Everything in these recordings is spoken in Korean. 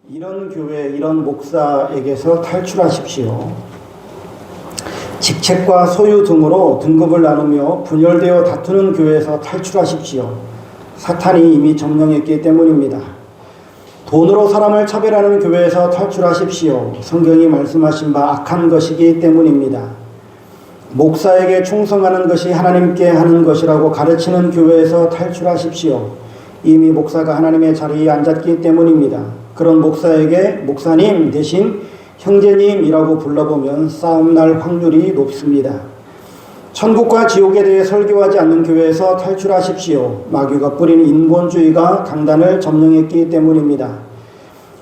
이런 교회, 이런 목사에게서 탈출하십시오. 직책과 소유 등으로 등급을 나누며 분열되어 다투는 교회에서 탈출하십시오. 사탄이 이미 점령했기 때문입니다. 돈으로 사람을 차별하는 교회에서 탈출하십시오. 성경이 말씀하신 바 악한 것이기 때문입니다. 목사에게 충성하는 것이 하나님께 하는 것이라고 가르치는 교회에서 탈출하십시오. 이미 목사가 하나님의 자리에 앉았기 때문입니다. 그런 목사에게 목사님 대신 형제님이라고 불러보면 싸움 날 확률이 높습니다. 천국과 지옥에 대해 설교하지 않는 교회에서 탈출하십시오. 마귀가 뿌린 인본주의가 강단을 점령했기 때문입니다.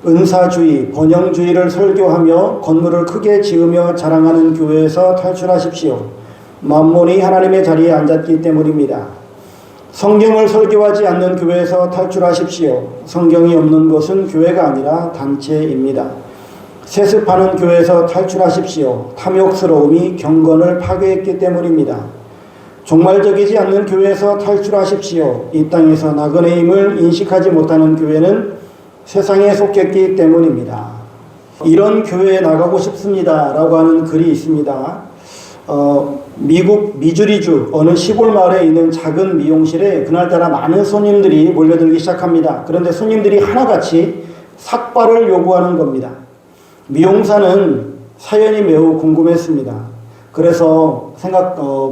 은사주의, 번영주의를 설교하며 건물을 크게 지으며 자랑하는 교회에서 탈출하십시오. 만몬이 하나님의 자리에 앉았기 때문입니다. 성경을 설교하지 않는 교회에서 탈출하십시오. 성경이 없는 곳은 교회가 아니라 단체입니다. 세습하는 교회에서 탈출하십시오. 탐욕스러움이 경건을 파괴했기 때문입니다. 종말적이지 않는 교회에서 탈출하십시오. 이 땅에서 나그네의 힘을 인식하지 못하는 교회는 세상에 속했기 때문입니다. 이런 교회에 나가고 싶습니다 라고 하는 글이 있습니다. 미국 미주리주 어느 시골 마을에 있는 작은 미용실에 그날따라 많은 손님들이 몰려들기 시작합니다. 그런데 손님들이 하나같이 삭발을 요구하는 겁니다. 미용사는 사연이 매우 궁금했습니다. 그래서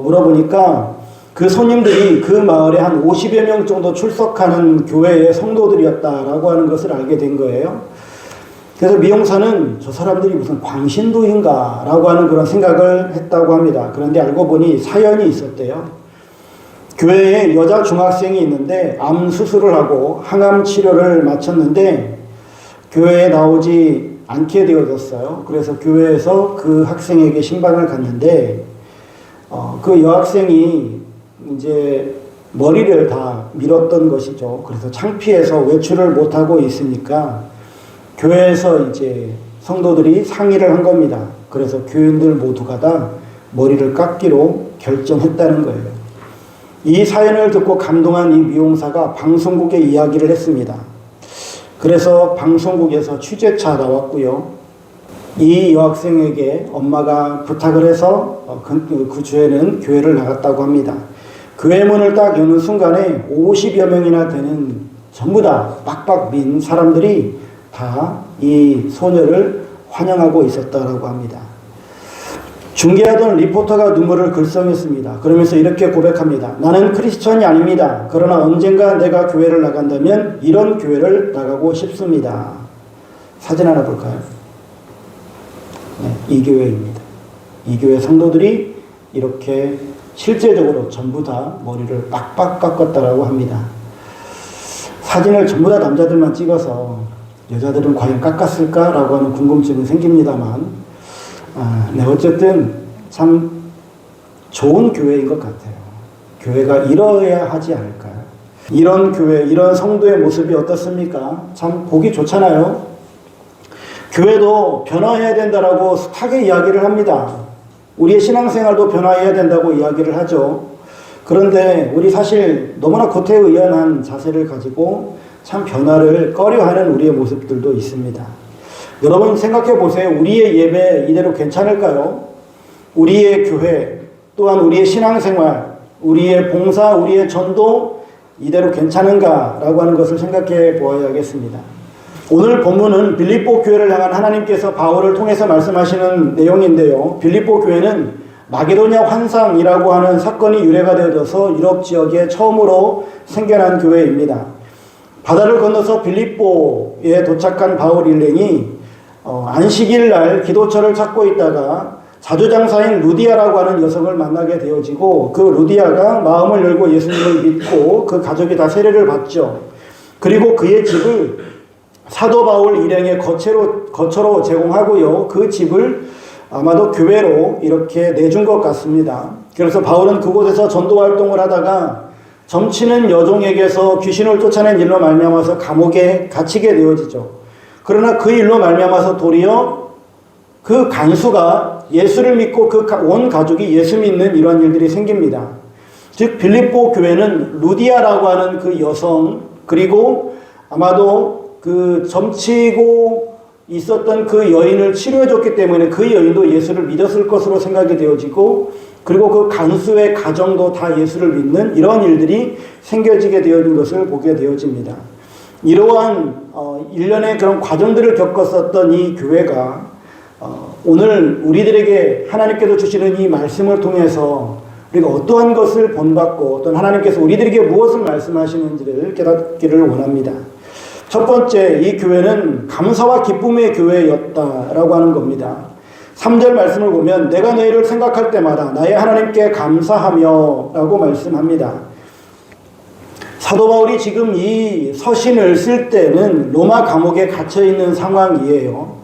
물어보니까 그 손님들이 그 마을에 한 50여 명 정도 출석하는 교회의 성도들이었다라고 하는 것을 알게 된 거예요. 그래서 미용사는 저 사람들이 무슨 광신도인가 라고 하는 그런 생각을 했다고 합니다. 그런데 알고 보니 사연이 있었대요. 교회에 여자 중학생이 있는데 암 수술을 하고 항암 치료를 마쳤는데 교회에 나오지 않게 되어졌어요. 그래서 교회에서 그 학생에게 신방을 갔는데 그 여학생이 이제 머리를 다 밀었던 것이죠. 그래서 창피해서 외출을 못하고 있으니까 교회에서 이제 성도들이 상의를 한 겁니다. 그래서 교인들 모두가 다 머리를 깎기로 결정했다는 거예요. 이 사연을 듣고 감동한 이 미용사가 방송국에 이야기를 했습니다. 그래서 방송국에서 취재차 나왔고요. 이 여학생에게 엄마가 부탁을 해서 그 주에는 교회를 나갔다고 합니다. 교회 문을 딱 여는 순간에 50여 명이나 되는 전부 다 빡빡 민 사람들이 다 이 소녀를 환영하고 있었다라고 합니다. 중계하던 리포터가 눈물을 글썽였습니다. 그러면서 이렇게 고백합니다. 나는 크리스천이 아닙니다. 그러나 언젠가 내가 교회를 나간다면 이런 교회를 나가고 싶습니다. 사진 하나 볼까요? 네, 이 교회입니다. 이 교회 성도들이 이렇게 실제적으로 전부 다 머리를 빡빡 깎았다라고 합니다. 사진을 전부 다 남자들만 찍어서 여자들은 과연 깎았을까라고 하는 궁금증은 생깁니다만 네, 어쨌든 참 좋은 교회인 것 같아요. 교회가 이러해야 하지 않을까요? 이런 교회, 이런 성도의 모습이 어떻습니까? 참 보기 좋잖아요. 교회도 변화해야 된다라고 숱하게 이야기를 합니다. 우리의 신앙생활도 변화해야 된다고 이야기를 하죠. 그런데 우리 사실 너무나 고태의연한 자세를 가지고 참 변화를 꺼려하는 우리의 모습들도 있습니다. 여러분 생각해 보세요. 우리의 예배 이대로 괜찮을까요? 우리의 교회, 또한 우리의 신앙생활, 우리의 봉사, 우리의 전도 이대로 괜찮은가라고 하는 것을 생각해 보아야겠습니다. 오늘 본문은 빌립보 교회를 향한 하나님께서 바울을 통해서 말씀하시는 내용인데요. 빌립보 교회는 마게도냐 환상이라고 하는 사건이 유래가 되어져서 유럽 지역에 처음으로 생겨난 교회입니다. 바다를 건너서 빌립보에 도착한 바울 일행이 안식일 날 기도처를 찾고 있다가 자주장사인 루디아라고 하는 여성을 만나게 되어지고 그 루디아가 마음을 열고 예수님을 믿고 그 가족이 다 세례를 받죠. 그리고 그의 집을 사도 바울 일행의 거처로 제공하고요. 그 집을 아마도 교회로 이렇게 내준 것 같습니다. 그래서 바울은 그곳에서 전도 활동을 하다가 점치는 여종에게서 귀신을 쫓아낸 일로 말미암아서 감옥에 갇히게 되어지죠. 그러나 그 일로 말미암아서 도리어 그 간수가 예수를 믿고 그 온 가족이 예수 믿는 이러한 일들이 생깁니다. 즉 빌립보 교회는 루디아라고 하는 그 여성 그리고 아마도 그 점치고 있었던 그 여인을 치료해줬기 때문에 그 여인도 예수를 믿었을 것으로 생각이 되어지고, 그리고 그 간수의 가정도 다 예수를 믿는 이러한 일들이 생겨지게 되어진 것을 보게 되어집니다. 이러한 일련의 그런 과정들을 겪었었던 이 교회가 오늘 우리들에게 하나님께서 주시는 이 말씀을 통해서 우리가 어떠한 것을 본받고 또 하나님께서 우리들에게 무엇을 말씀하시는지를 깨닫기를 원합니다. 첫 번째, 이 교회는 감사와 기쁨의 교회였다라고 하는 겁니다. 3절 말씀을 보면 내가 너희를 생각할 때마다 나의 하나님께 감사하며 라고 말씀합니다. 사도 바울이 지금 이 서신을 쓸 때는 로마 감옥에 갇혀있는 상황이에요.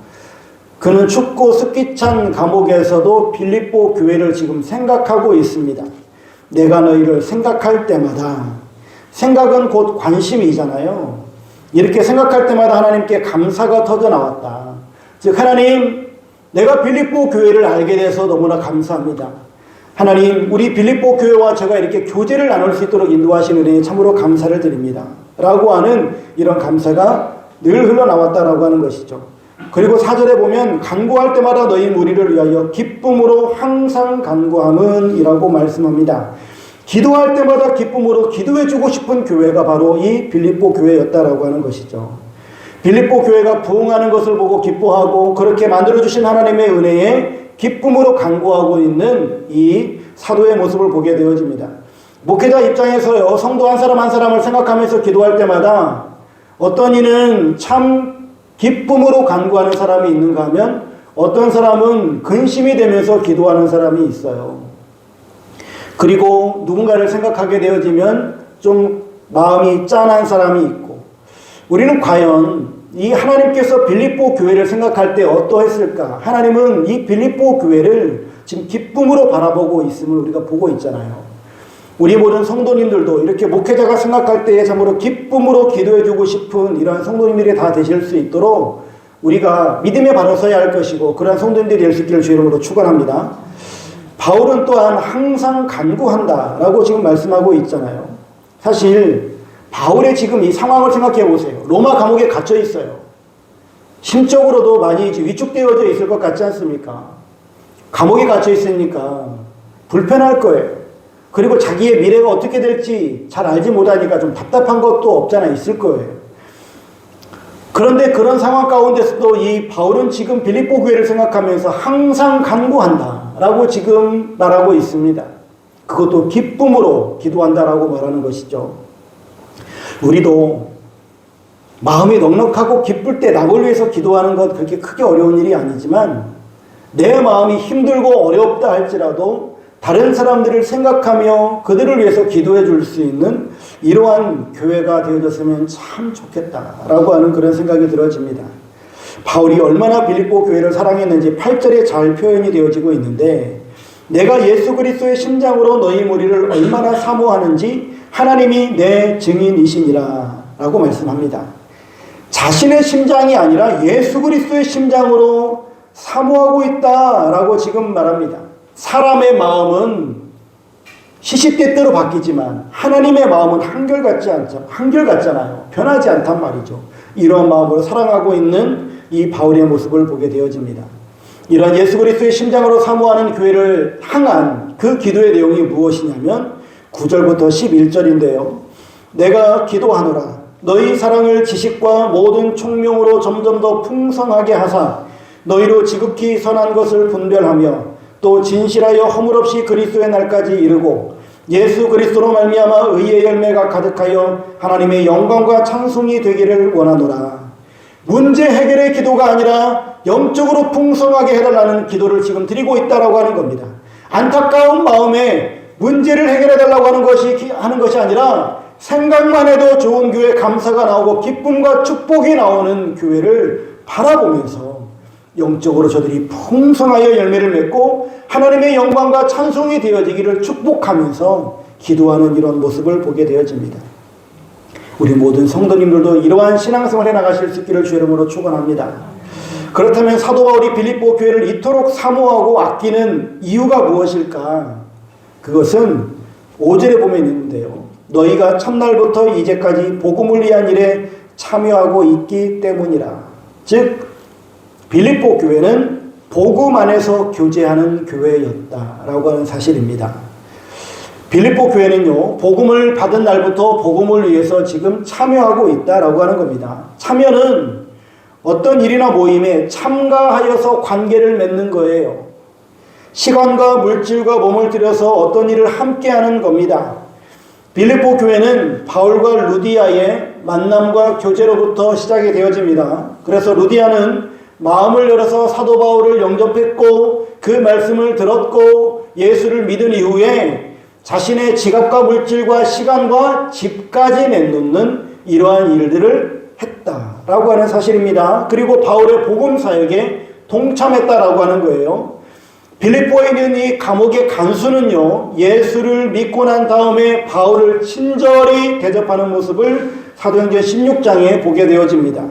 그는 춥고 습기찬 감옥에서도 빌립보 교회를 지금 생각하고 있습니다. 내가 너희를 생각할 때마다, 생각은 곧 관심이잖아요. 이렇게 생각할 때마다 하나님께 감사가 터져 나왔다. 즉 하나님, 내가 빌립보 교회를 알게 돼서 너무나 감사합니다. 하나님, 우리 빌립보 교회와 제가 이렇게 교제를 나눌 수 있도록 인도하시는 은혜에 참으로 감사를 드립니다. 라고 하는 이런 감사가 늘 흘러나왔다라고 하는 것이죠. 그리고 4절에 보면 간구할 때마다 너희 무리를 위하여 기쁨으로 항상 간구함은 이라고 말씀합니다. 기도할 때마다 기쁨으로 기도해주고 싶은 교회가 바로 이 빌립보 교회였다라고 하는 것이죠. 빌립보 교회가 부흥하는 것을 보고 기뻐하고 그렇게 만들어주신 하나님의 은혜에 기쁨으로 간구하고 있는 이 사도의 모습을 보게 되어집니다. 목회자 입장에서요, 성도 한 사람 한 사람을 생각하면서 기도할 때마다 어떤 이는 참 기쁨으로 간구하는 사람이 있는가 하면 어떤 사람은 근심이 되면서 기도하는 사람이 있어요. 그리고 누군가를 생각하게 되어지면 좀 마음이 짠한 사람이 있고, 우리는 과연 이 하나님께서 빌립보 교회를 생각할 때 어떠했을까? 하나님은 이 빌립보 교회를 지금 기쁨으로 바라보고 있음을 우리가 보고 있잖아요. 우리 모든 성도님들도 이렇게 목회자가 생각할 때에 참으로 기쁨으로 기도해주고 싶은 이러한 성도님들이 다 되실 수 있도록 우리가 믿음에 바로 서야 할 것이고, 그러한 성도님들이 될 수 있기를 주의 이름으로 축원합니다. 바울은 또한 항상 간구한다라고 지금 말씀하고 있잖아요. 사실 바울의 지금 이 상황을 생각해 보세요. 로마 감옥에 갇혀 있어요. 심적으로도 많이 위축되어져 있을 것 같지 않습니까? 감옥에 갇혀 있으니까 불편할 거예요. 그리고 자기의 미래가 어떻게 될지 잘 알지 못하니까 좀 답답한 것도 없잖아 있을 거예요. 그런데 그런 상황 가운데서도 이 바울은 지금 빌립보 교회를 생각하면서 항상 간구한다 라고 지금 말하고 있습니다. 그것도 기쁨으로 기도한다라고 말하는 것이죠. 우리도 마음이 넉넉하고 기쁠 때 남을 위해서 기도하는 것 그렇게 크게 어려운 일이 아니지만, 내 마음이 힘들고 어렵다 할지라도 다른 사람들을 생각하며 그들을 위해서 기도해 줄 수 있는 이러한 교회가 되어졌으면 참 좋겠다라고 하는 그런 생각이 들어집니다. 바울이 얼마나 빌립보 교회를 사랑했는지 8절에 잘 표현이 되어지고 있는데, 내가 예수 그리스도의 심장으로 너희 무리를 얼마나 사모하는지 하나님이 내 증인이시니라 라고 말씀합니다. 자신의 심장이 아니라 예수 그리스도의 심장으로 사모하고 있다라고 지금 말합니다. 사람의 마음은 시시때때로 바뀌지만 하나님의 마음은 한결같잖아요. 변하지 않단 말이죠. 이러한 마음으로 사랑하고 있는 이 바울의 모습을 보게 되어집니다. 이러한 예수 그리스도의 심장으로 사모하는 교회를 향한 그 기도의 내용이 무엇이냐면 9절부터 11절인데요. 내가 기도하노라. 너희 사랑을 지식과 모든 총명으로 점점 더 풍성하게 하사 너희로 지극히 선한 것을 분별하며 또 진실하여 허물없이 그리스도의 날까지 이르고 예수 그리스도로 말미암아 의의 열매가 가득하여 하나님의 영광과 찬송이 되기를 원하노라. 문제 해결의 기도가 아니라 영적으로 풍성하게 해달라는 기도를 지금 드리고 있다라고 하는 겁니다. 안타까운 마음에 문제를 해결해달라고 하는 것이 아니라 생각만 해도 좋은 교회 감사가 나오고 기쁨과 축복이 나오는 교회를 바라보면서 영적으로 저들이 풍성하여 열매를 맺고 하나님의 영광과 찬송이 되어지기를 축복하면서 기도하는 이런 모습을 보게 되어집니다. 우리 모든 성도님들도 이러한 신앙생활에 나가실 수 있기를 주의 이름으로 축원합니다. 그렇다면 사도 바울이 빌립보 교회를 이토록 사모하고 아끼는 이유가 무엇일까? 그것은 5절에 보면 있는데요. 너희가 첫날부터 이제까지 복음을 위한 일에 참여하고 있기 때문이라. 즉 빌립보 교회는 복음 안에서 교제하는 교회였다라고 하는 사실입니다. 빌립보 교회는요, 복음을 받은 날부터 복음을 위해서 지금 참여하고 있다라고 하는 겁니다. 참여는 어떤 일이나 모임에 참가하여서 관계를 맺는 거예요. 시간과 물질과 몸을 들여서 어떤 일을 함께하는 겁니다. 빌립보 교회는 바울과 루디아의 만남과 교제로부터 시작이 되어집니다. 그래서 루디아는 마음을 열어서 사도 바울을 영접했고 그 말씀을 들었고 예수를 믿은 이후에 자신의 지갑과 물질과 시간과 집까지 내놓는 이러한 일들을 했다라고 하는 사실입니다. 그리고 바울의 복음 사역에 동참했다라고 하는 거예요. 빌립보에 있는 이 감옥의 간수는요, 예수를 믿고 난 다음에 바울을 친절히 대접하는 모습을 사도행전 16장에 보게 되어집니다.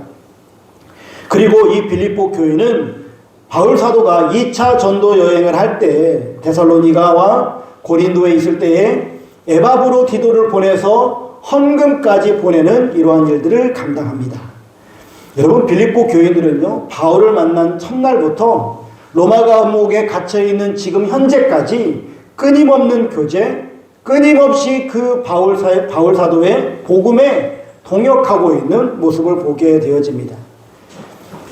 그리고 이 빌립보 교회는 바울 사도가 2차 전도 여행을 할 때 데살로니가와 고린도에 있을 때에 에바브로디도를 보내서 헌금까지 보내는 이러한 일들을 감당합니다. 여러분, 빌립보 교인들은요, 바울을 만난 첫날부터 로마 감옥에 갇혀있는 지금 현재까지 끊임없는 교제, 끊임없이 그 바울 사도의 복음에 동역하고 있는 모습을 보게 되어집니다.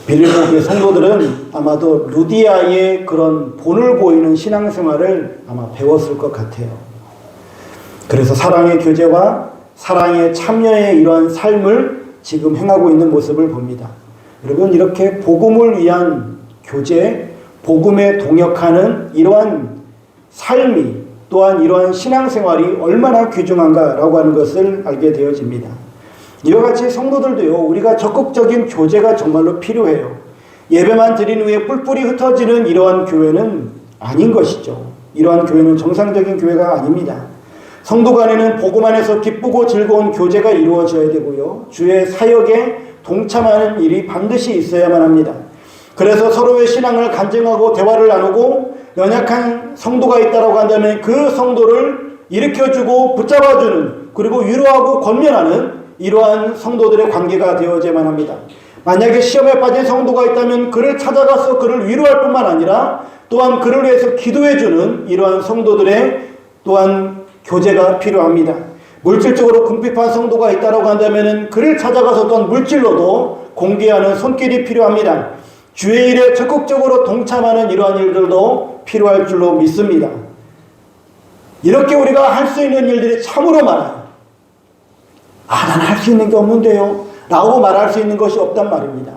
빌립보의 성도들은 아마도 루디아의 그런 본을 보이는 신앙생활을 아마 배웠을 것 같아요. 그래서 사랑의 교제와 사랑의 참여의 이러한 삶을 지금 행하고 있는 모습을 봅니다. 여러분, 이렇게 복음을 위한 교제, 복음에 동역하는 이러한 삶이, 또한 이러한 신앙생활이 얼마나 귀중한가라고 하는 것을 알게 되어집니다. 이와 같이 성도들도요, 우리가 적극적인 교제가 정말로 필요해요. 예배만 드린 후에 뿔뿔이 흩어지는 이러한 교회는 아닌 것이죠. 이러한 교회는 정상적인 교회가 아닙니다. 성도 간에는 복음 안에서 기쁘고 즐거운 교제가 이루어져야 되고요, 주의 사역에 동참하는 일이 반드시 있어야만 합니다. 그래서 서로의 신앙을 간증하고 대화를 나누고 연약한 성도가 있다고 한다면 그 성도를 일으켜주고 붙잡아주는, 그리고 위로하고 권면하는 이러한 성도들의 관계가 되어야만 합니다. 만약에 시험에 빠진 성도가 있다면 그를 찾아가서 그를 위로할 뿐만 아니라 또한 그를 위해서 기도해주는 이러한 성도들의 또한 교제가 필요합니다. 물질적으로 궁핍한 성도가 있다고 한다면 그를 찾아가서 또한 물질로도 공개하는 손길이 필요합니다. 주의 일에 적극적으로 동참하는 이러한 일들도 필요할 줄로 믿습니다. 이렇게 우리가 할 수 있는 일들이 참으로 많아요. 나는 할 수 있는 게 없는데요 라고 말할 수 있는 것이 없단 말입니다.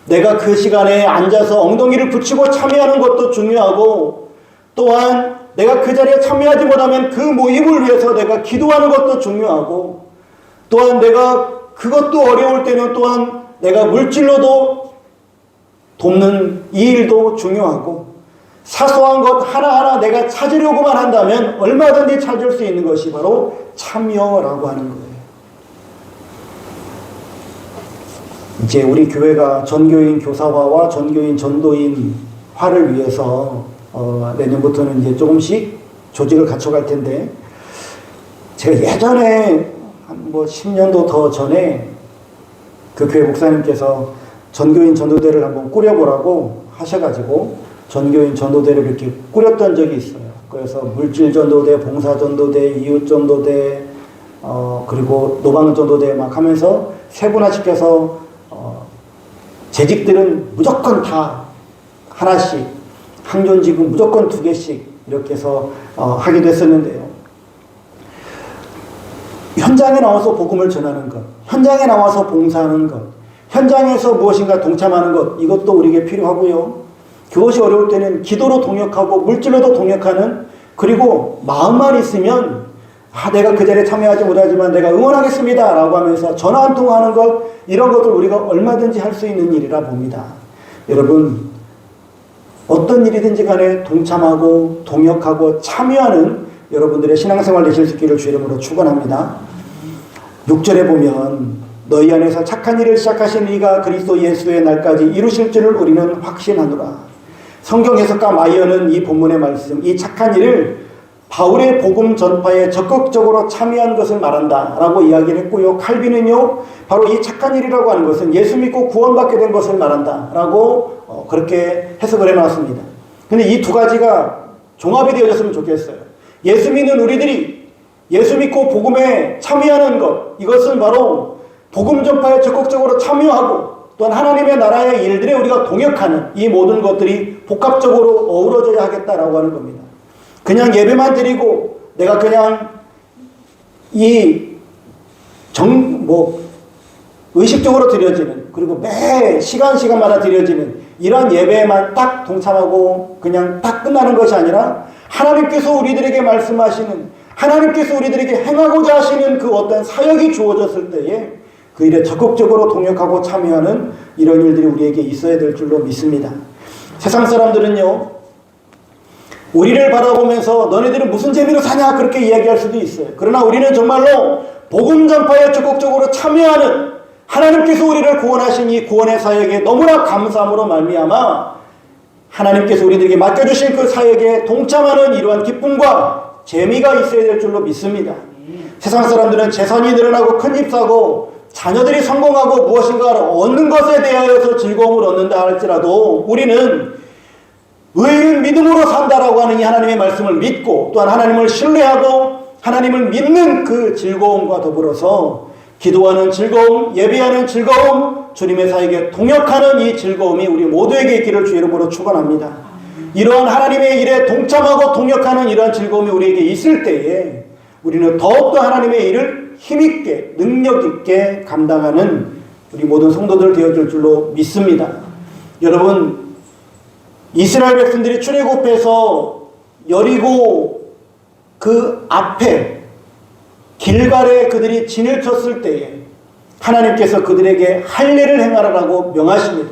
내가 그 시간에 앉아서 엉덩이를 붙이고 참여하는 것도 중요하고, 또한 내가 그 자리에 참여하지 못하면 그 모임을 위해서 내가 기도하는 것도 중요하고, 또한 내가 그것도 어려울 때는 또한 내가 물질로도 돕는 이 일도 중요하고, 사소한 것 하나하나 내가 찾으려고만 한다면 얼마든지 찾을 수 있는 것이 바로 참여라고 하는 거예요. 이제 우리 교회가 전교인 교사화와 전교인 전도인화를 위해서 내년부터는 이제 조금씩 조직을 갖춰갈 텐데, 제가 예전에 한 10년도 더 전에 그 교회 목사님께서 전교인 전도대를 한번 꾸려보라고 하셔가지고 전교인 전도대를 이렇게 꾸렸던 적이 있어요. 그래서 물질 전도대, 봉사 전도대, 이웃 전도대, 그리고 노방 전도대 막 하면서 세분화시켜서 재직들은 무조건 다 하나씩, 항존직은 무조건 2개씩 이렇게 해서 하기도 했었는데요. 현장에 나와서 복음을 전하는 것, 현장에 나와서 봉사하는 것, 현장에서 무엇인가 동참하는 것, 이것도 우리에게 필요하고요. 그것이 어려울 때는 기도로 동역하고 물질로도 동역하는, 그리고 마음만 있으면 내가 그 자리에 참여하지 못하지만 내가 응원하겠습니다 라고 하면서 전화 한 통화하는 것, 이런 것들 우리가 얼마든지 할 수 있는 일이라 봅니다. 여러분, 어떤 일이든지 간에 동참하고 동역하고 참여하는 여러분들의 신앙생활 되실 수 있기를 주 이름으로 축원합니다. 6절에 보면 너희 안에서 착한 일을 시작하신 이가 그리스도 예수의 날까지 이루실 줄을 우리는 확신하노라. 성경 해석가 마이어는 이 본문의 말씀, 이 착한 일을 바울의 복음 전파에 적극적으로 참여한 것을 말한다 라고 이야기를 했고요. 칼빈은요, 바로 이 착한 일이라고 하는 것은 예수 믿고 구원받게 된 것을 말한다 라고 그렇게 해석을 해놨습니다. 근데 이 두 가지가 종합이 되어졌으면 좋겠어요. 예수 믿는 우리들이 예수 믿고 복음에 참여하는 것, 이것은 바로 복음 전파에 적극적으로 참여하고 또한 하나님의 나라의 일들에 우리가 동역하는 이 모든 것들이 복합적으로 어우러져야 하겠다라고 하는 겁니다. 그냥 예배만 드리고 내가 그냥 의식적으로 드려지는, 그리고 매 시간마다 드려지는 이런 예배에만 딱 동참하고 그냥 딱 끝나는 것이 아니라 하나님께서 우리들에게 말씀하시는, 하나님께서 우리들에게 행하고자 하시는 그 어떤 사역이 주어졌을 때에 그 일에 적극적으로 동역하고 참여하는 이런 일들이 우리에게 있어야 될 줄로 믿습니다. 세상 사람들은요, 우리를 바라보면서 너네들은 무슨 재미로 사냐 그렇게 이야기할 수도 있어요. 그러나 우리는 정말로 복음 전파에 적극적으로 참여하는, 하나님께서 우리를 구원하신 이 구원의 사역에 너무나 감사함으로 말미암아 하나님께서 우리들에게 맡겨주신 그 사역에 동참하는 이러한 기쁨과 재미가 있어야 될 줄로 믿습니다. 세상 사람들은 재산이 늘어나고 큰 집 사고 자녀들이 성공하고 무엇인가를 얻는 것에 대하여서 즐거움을 얻는다 할지라도 우리는 의인 믿음으로 산다라고 하는 이 하나님의 말씀을 믿고 또한 하나님을 신뢰하고 하나님을 믿는 그 즐거움과 더불어서 기도하는 즐거움, 예배하는 즐거움, 주님의 사역에 동역하는 이 즐거움이 우리 모두에게 있기를 주 이름으로 축원합니다. 이러한 하나님의 일에 동참하고 동역하는 이러한 즐거움이 우리에게 있을 때에 우리는 더욱더 하나님의 일을 힘있게 능력있게 감당하는 우리 모든 성도들 되어줄 줄로 믿습니다. 여러분, 이스라엘 백성들이 출애굽해서 여리고 그 앞에 길갈에 그들이 진을 쳤을 때에 하나님께서 그들에게 할례를 행하라고 명하십니다.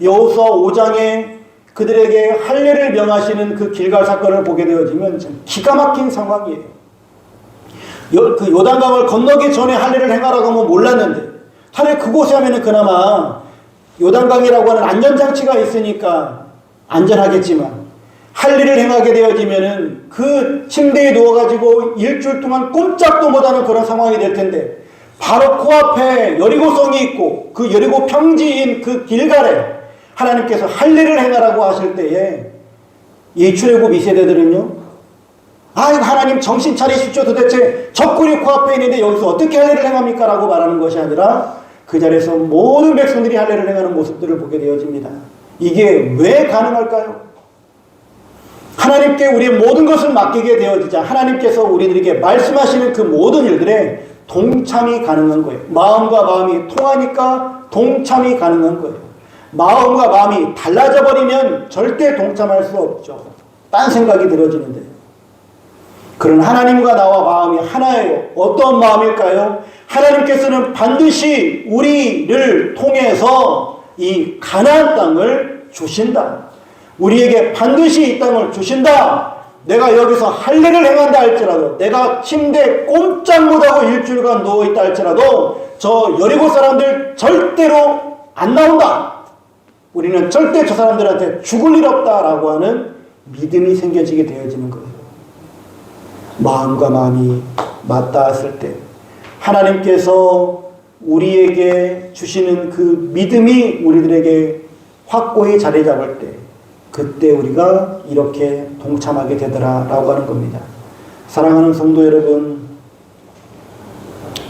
여호수아 5장에 그들에게 할례를 명하시는 그 길갈 사건을 보게 되어지면 참 기가 막힌 상황이에요. 그 요단강을 건너기 전에 할례를 행하라고 하면 몰랐는데 차라리 그곳에 하면은 그나마 요단강이라고 하는 안전장치가 있으니까 안전하겠지만 할례를 행하게 되어지면은 그 침대에 누워가지고 일주일 동안 꼼짝도 못하는 그런 상황이 될 텐데 바로 코앞에 여리고성이 있고 그 여리고 평지인 그 길갈에 하나님께서 할례를 행하라고 하실 때에 이 출애굽 2세대들은요, 아이고 하나님 정신 차리십시오. 도대체 적군이 코앞에 있는데 여기서 어떻게 할례를 행합니까? 라고 말하는 것이 아니라 그 자리에서 모든 백성들이 할례를 행하는 모습들을 보게 되어집니다. 이게 왜 가능할까요? 하나님께 우리의 모든 것을 맡기게 되어지자 하나님께서 우리들에게 말씀하시는 그 모든 일들에 동참이 가능한 거예요. 마음과 마음이 통하니까 동참이 가능한 거예요. 마음과 마음이 달라져 버리면 절대 동참할 수 없죠. 딴 생각이 들어지는데. 그런 하나님과 나와 마음이 하나예요. 어떤 마음일까요? 하나님께서는 반드시 우리를 통해서 이 가나안 땅을 주신다. 우리에게 반드시 이 땅을 주신다. 내가 여기서 할례를 행한다 할지라도, 내가 침대에 꼼짝 못하고 일주일간 누워있다 할지라도 저 여리고 사람들 절대로 안 나온다. 우리는 절대 저 사람들한테 죽을 일 없다라고 하는 믿음이 생겨지게 되어지는 거예요. 마음과 마음이 맞닿았을 때 하나님께서 우리에게 주시는 그 믿음이 우리들에게 확고히 자리 잡을 때 그때 우리가 이렇게 동참하게 되더라라고 하는 겁니다. 사랑하는 성도 여러분,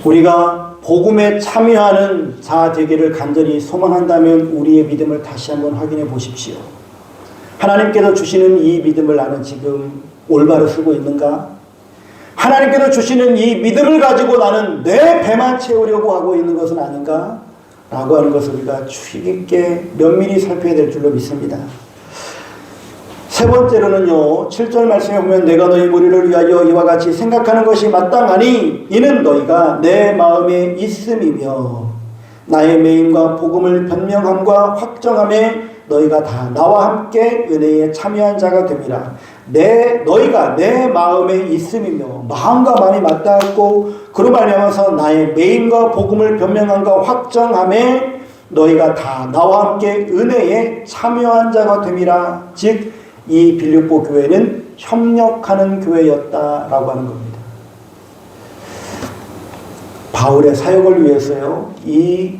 우리가 복음에 참여하는 자 되기를 간절히 소망한다면 우리의 믿음을 다시 한번 확인해 보십시오. 하나님께서 주시는 이 믿음을 나는 지금 올바로 쓰고 있는가? 하나님께서 주시는 이 믿음을 가지고 나는 내 배만 채우려고 하고 있는 것은 아닌가? 라고 하는 것을 우리가 주의 깊게 면밀히 살펴야 될 줄로 믿습니다. 세 번째로는요, 7절 말씀에 보면 내가 너희 무리를 위하여 이와 같이 생각하는 것이 마땅하니 이는 너희가 내 마음에 있음이며 나의 매임과 복음을 변명함과 확정함에 너희가 다 나와 함께 은혜에 참여한 자가 됨이라. 너희가 내 마음에 있음이며 마음과 마음이 맞닿았고 그로 말미암아서 나의 매임과 복음을 변명함과 확정함에 너희가 다 나와 함께 은혜에 참여한 자가 됨이라. 즉 이 빌립보 교회는 협력하는 교회였다라고 하는 겁니다. 바울의 사역을 위해서요, 이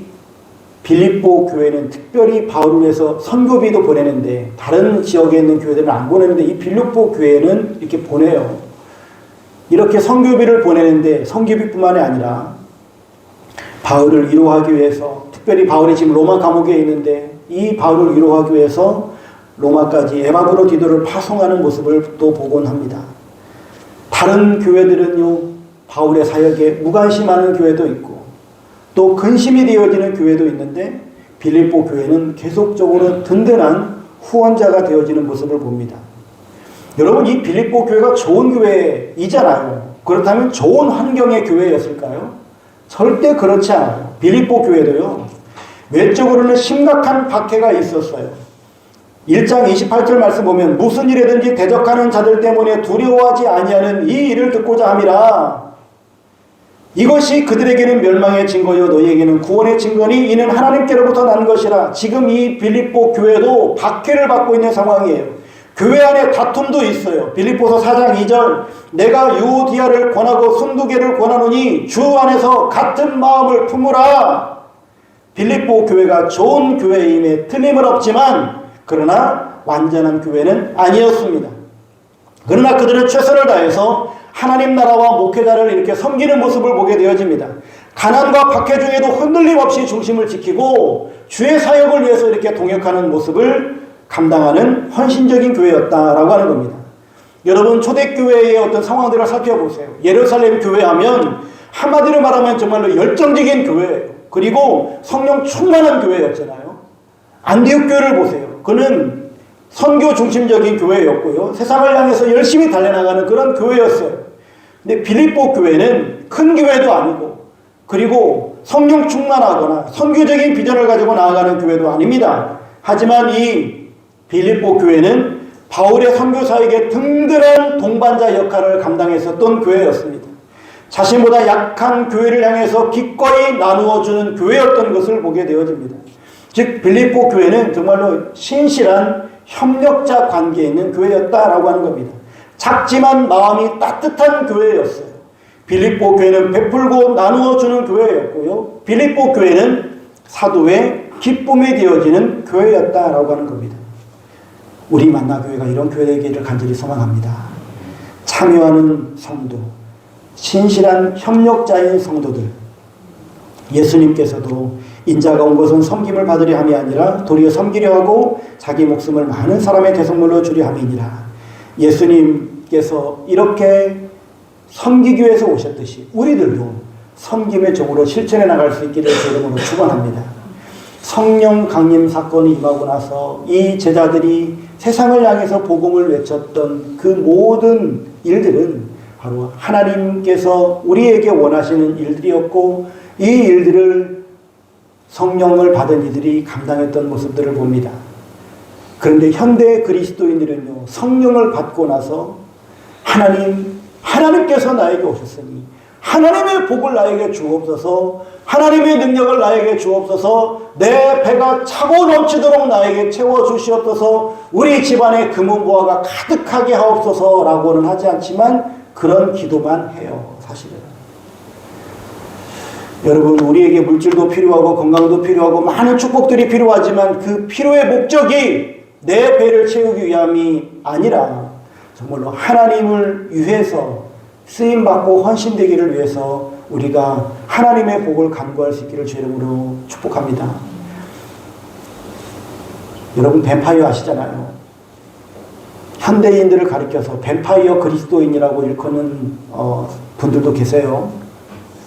빌립보 교회는 특별히 바울을 위해서 선교비도 보내는데 다른 지역에 있는 교회들은 안 보내는데 이 빌립보 교회는 이렇게 보내요. 이렇게 선교비를 보내는데 선교비뿐만이 아니라 바울을 위로하기 위해서, 특별히 바울이 지금 로마 감옥에 있는데 이 바울을 위로하기 위해서 로마까지 에바브로디도를 파송하는 모습을 또 보곤 합니다. 다른 교회들은요, 바울의 사역에 무관심하는 교회도 있고 또 근심이 되어지는 교회도 있는데 빌립보 교회는 계속적으로 든든한 후원자가 되어지는 모습을 봅니다. 여러분, 이 빌립보 교회가 좋은 교회이잖아요. 그렇다면 좋은 환경의 교회였을까요? 절대 그렇지 않아요. 빌립보 교회도요, 외적으로는 심각한 박해가 있었어요. 1장 28절 말씀 보면 무슨 일에든지 대적하는 자들 때문에 두려워하지 아니하는 이 일을 듣고자 함이라. 이것이 그들에게는 멸망의 증거요 너희에게는 구원의 증거니 이는 하나님께로부터 난 것이라. 지금 이 빌립보 교회도 박해를 받고 있는 상황이에요. 교회 안에 다툼도 있어요. 빌립보서 4장 2절 내가 유오디아를 권하고 순두개를 권하노니 주 안에서 같은 마음을 품으라. 빌립보 교회가 좋은 교회임에 틀림은 없지만 그러나 완전한 교회는 아니었습니다. 그러나 그들은 최선을 다해서 하나님 나라와 목회자를 이렇게 섬기는 모습을 보게 되어집니다. 가난과 박해 중에도 흔들림 없이 중심을 지키고 주의 사역을 위해서 이렇게 동역하는 모습을 감당하는 헌신적인 교회였다라고 하는 겁니다. 여러분, 초대교회의 어떤 상황들을 살펴보세요. 예루살렘 교회하면 한마디로 말하면 정말로 열정적인 교회예요. 그리고 성령 충만한 교회였잖아요. 안디옥 교회를 보세요. 그는 선교 중심적인 교회였고요. 세상을 향해서 열심히 달려나가는 그런 교회였어요. 근데 빌립보 교회는 큰 교회도 아니고 그리고 성령 충만하거나 선교적인 비전을 가지고 나아가는 교회도 아닙니다. 하지만 이 빌립보 교회는 바울의 선교사에게 든든한 동반자 역할을 감당했었던 교회였습니다. 자신보다 약한 교회를 향해서 기꺼이 나누어주는 교회였던 것을 보게 되어집니다. 즉 빌립보 교회는 정말로 신실한 협력자 관계에 있는 교회였다라고 하는 겁니다. 작지만 마음이 따뜻한 교회였어요. 빌립보 교회는 베풀고 나누어주는 교회였고요. 빌립보 교회는 사도의 기쁨이 되어지는 교회였다라고 하는 겁니다. 우리 만나교회가 이런 교회 되기를 간절히 소망합니다. 참여하는 성도, 신실한 협력자인 성도들, 예수님께서도 인자가 온 것은 섬김을 받으려 함이 아니라 도리어 섬기려 하고 자기 목숨을 많은 사람의 대속물로 주려 함이니라. 예수님께서 이렇게 섬기기 위해서 오셨듯이 우리들도 섬김의 종으로 실천해 나갈 수 있기를 주름으로 축원합니다. 성령 강림 사건이 임하고 나서 이 제자들이 세상을 향해서 복음을 외쳤던 그 모든 일들은 바로 하나님께서 우리에게 원하시는 일들이었고 이 일들을 성령을 받은 이들이 감당했던 모습들을 봅니다. 그런데 현대 그리스도인들은요, 성령을 받고 나서 하나님께서 나에게 오셨으니 하나님의 복을 나에게 주옵소서, 하나님의 능력을 나에게 주옵소서, 내 배가 차고 넘치도록 나에게 채워주시옵소서, 우리 집안에 금은보화가 가득하게 하옵소서 라고는 하지 않지만 그런 기도만 해요. 사실은 여러분, 우리에게 물질도 필요하고 건강도 필요하고 많은 축복들이 필요하지만 그 필요의 목적이 내 배를 채우기 위함이 아니라 정말로 하나님을 위해서 쓰임받고 헌신되기를 위해서 우리가 하나님의 복을 간구할 수 있기를 주 이름으로 축복합니다. 여러분, 뱀파이어 아시잖아요. 현대인들을 가리켜서 뱀파이어 그리스도인이라고 일컫는 분들도 계세요.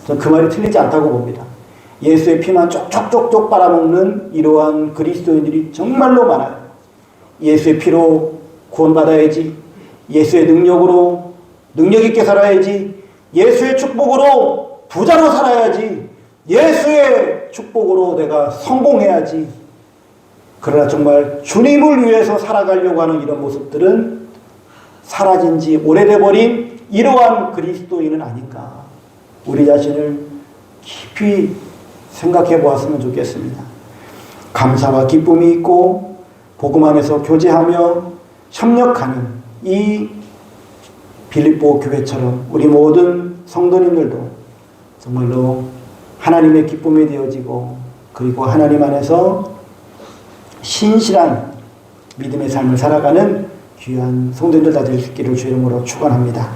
저는 그 말이 틀리지 않다고 봅니다. 예수의 피만 쪽쪽쪽쪽 빨아먹는 이러한 그리스도인들이 정말로 많아요. 예수의 피로 구원받아야지, 예수의 능력으로 능력 있게 살아야지, 예수의 축복으로 부자로 살아야지, 예수의 축복으로 내가 성공해야지. 그러나 정말 주님을 위해서 살아가려고 하는 이런 모습들은 사라진 지 오래돼 버린 이러한 그리스도인은 아닌가. 우리 자신을 깊이 생각해 보았으면 좋겠습니다. 감사와 기쁨이 있고 복음 안에서 교제하며 협력하는 이 빌립보 교회처럼 우리 모든 성도님들도 정말로 하나님의 기쁨이 되어지고 그리고 하나님 안에서 신실한 믿음의 삶을 살아가는 귀한 성도님들 다 될 수 있기를 주의 이름으로 축원합니다.